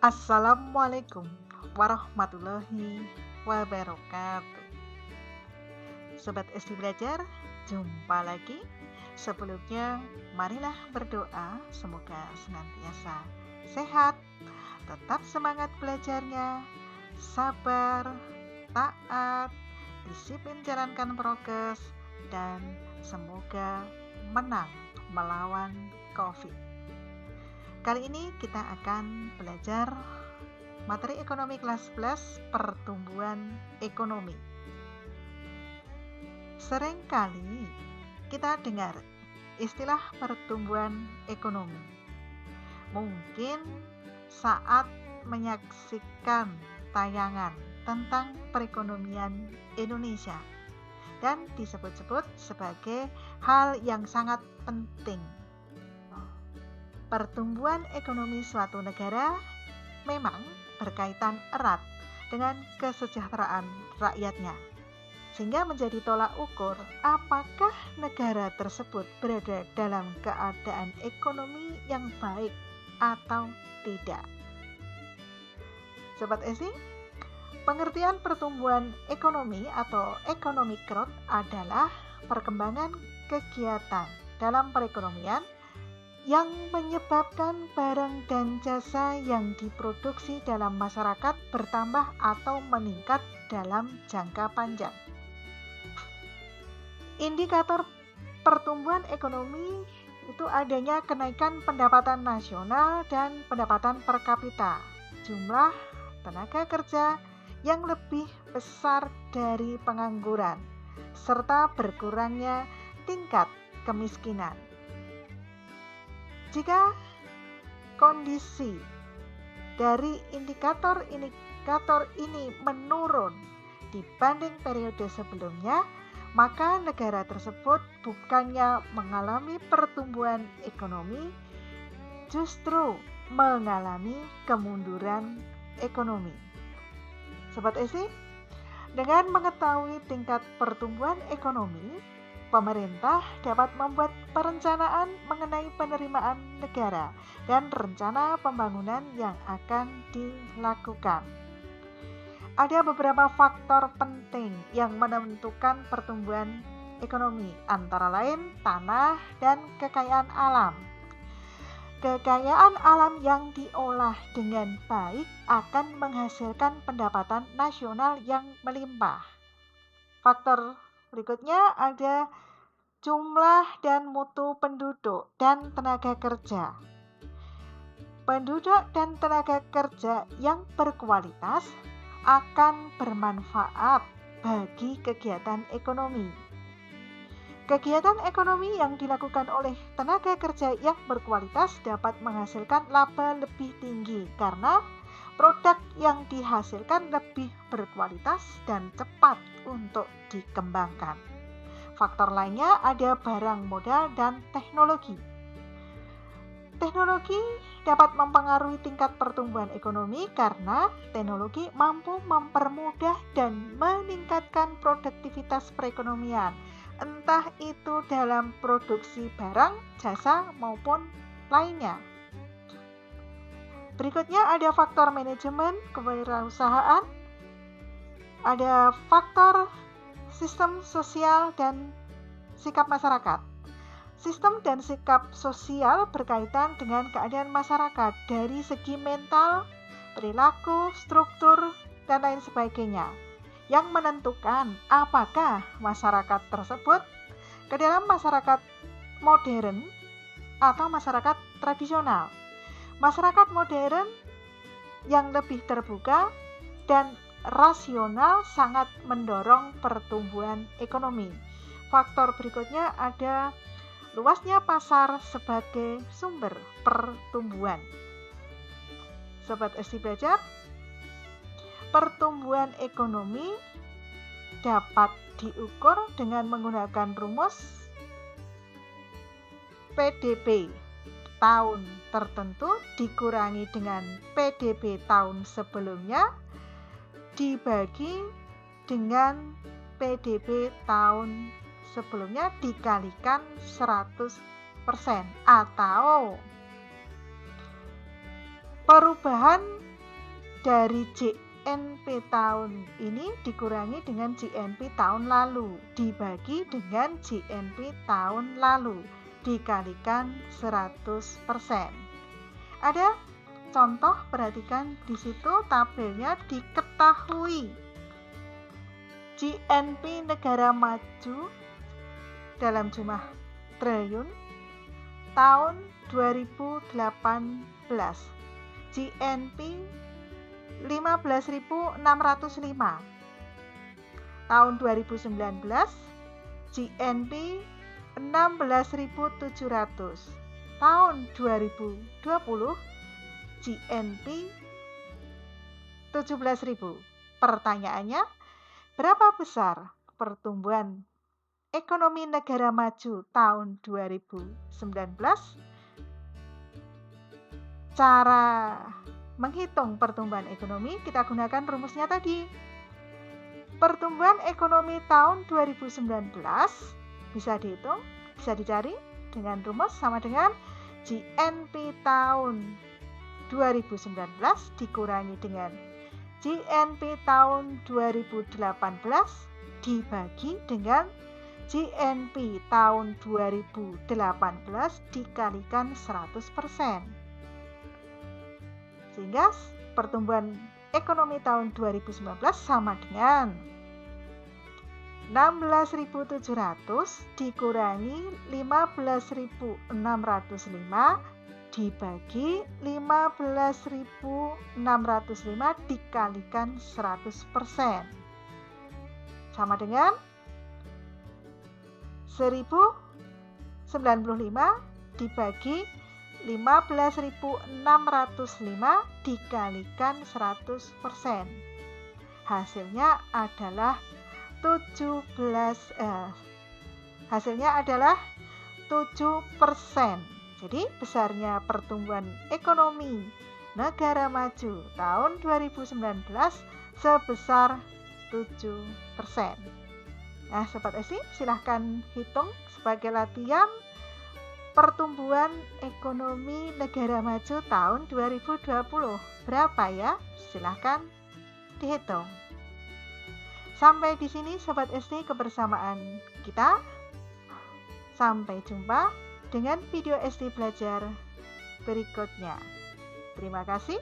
Assalamualaikum warahmatullahi wabarakatuh. Sobat SD Belajar, jumpa lagi. Sebelumnya, marilah berdoa semoga senantiasa sehat, tetap semangat belajarnya, sabar, taat, disiplin jalankan prokes, dan semoga menang melawan COVID. Kali ini kita akan belajar materi ekonomi kelas 11 pertumbuhan ekonomi. Seringkali kita dengar istilah pertumbuhan ekonomi. Mungkin saat menyaksikan tayangan tentang perekonomian Indonesia dan disebut-sebut sebagai hal yang sangat penting. Pertumbuhan ekonomi suatu negara memang berkaitan erat dengan kesejahteraan rakyatnya, sehingga menjadi tolak ukur apakah negara tersebut berada dalam keadaan ekonomi yang baik atau tidak. Sobat SD, pengertian pertumbuhan ekonomi atau economic growth adalah perkembangan kegiatan dalam perekonomian yang menyebabkan barang dan jasa yang diproduksi dalam masyarakat bertambah atau meningkat dalam jangka panjang. Indikator pertumbuhan ekonomi itu adanya kenaikan pendapatan nasional dan pendapatan per kapita, jumlah tenaga kerja yang lebih besar dari pengangguran, serta berkurangnya tingkat kemiskinan. Jika kondisi dari indikator ini menurun dibanding periode sebelumnya, maka negara tersebut bukannya mengalami pertumbuhan ekonomi, justru mengalami kemunduran ekonomi. Sobat SD, dengan mengetahui tingkat pertumbuhan ekonomi, pemerintah dapat membuat perencanaan mengenai penerimaan negara dan rencana pembangunan yang akan dilakukan. Ada beberapa faktor penting yang menentukan pertumbuhan ekonomi, antara lain tanah dan kekayaan alam. Kekayaan alam yang diolah dengan baik akan menghasilkan pendapatan nasional yang melimpah. Faktor berikutnya ada jumlah dan mutu penduduk dan tenaga kerja. Penduduk dan tenaga kerja yang berkualitas akan bermanfaat bagi kegiatan ekonomi. Kegiatan ekonomi yang dilakukan oleh tenaga kerja yang berkualitas dapat menghasilkan laba lebih tinggi karena produk yang dihasilkan lebih berkualitas dan cepat untuk dikembangkan. Faktor lainnya ada barang modal dan teknologi. Teknologi dapat mempengaruhi tingkat pertumbuhan ekonomi karena teknologi mampu mempermudah dan meningkatkan produktivitas perekonomian, entah itu dalam produksi barang, jasa, maupun lainnya. Berikutnya ada faktor manajemen kewirausahaan, ada faktor sistem sosial dan sikap masyarakat. Sistem dan sikap sosial berkaitan dengan keadaan masyarakat dari segi mental, perilaku, struktur, dan lain sebagainya, yang menentukan apakah masyarakat tersebut ke dalam masyarakat modern atau masyarakat tradisional. Masyarakat modern yang lebih terbuka dan rasional sangat mendorong pertumbuhan ekonomi. Faktor berikutnya ada luasnya pasar sebagai sumber pertumbuhan. Sobat SD Belajar, pertumbuhan ekonomi dapat diukur dengan menggunakan rumus PDB tahun tertentu dikurangi dengan PDB tahun sebelumnya dibagi dengan PDB tahun sebelumnya dikalikan 100% atau perubahan dari GNP tahun ini dikurangi dengan GNP tahun lalu, dibagi dengan GNP tahun lalu, dikalikan 100%. Ada contoh, perhatikan di situ tabelnya diketahui. GNP negara maju dalam jumlah triliun tahun 2018. GNP 15.605. Tahun 2019 GNP 16.700. Tahun 2020 GNP 17.000. Pertanyaannya, berapa besar pertumbuhan ekonomi negara maju tahun 2019? Cara menghitung pertumbuhan ekonomi, kita gunakan rumusnya tadi. Pertumbuhan ekonomi tahun 2019 bisa dihitung, bisa dicari dengan rumus sama dengan GNP tahun 2019 dikurangi dengan GNP tahun 2018 dibagi dengan GNP tahun 2018 dikalikan 100%. Sehingga pertumbuhan ekonomi tahun 2019 sama dengan 16.700 dikurangi 15.605 dibagi 15.605 dikalikan 100%. Sama dengan 1095 dibagi 15.605 dikalikan 100%. Hasilnya adalah 7%. Jadi besarnya pertumbuhan ekonomi negara maju tahun 2019 sebesar 7%. Nah, Sobat SD, silahkan hitung sebagai latihan pertumbuhan ekonomi negara maju tahun 2020. Berapa ya? Silahkan dihitung. Sampai di sini Sobat SD kebersamaan kita. Sampai jumpa dengan video SD belajar berikutnya. Terima kasih.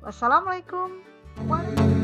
Wassalamualaikum warahmatullahi wabarakatuh.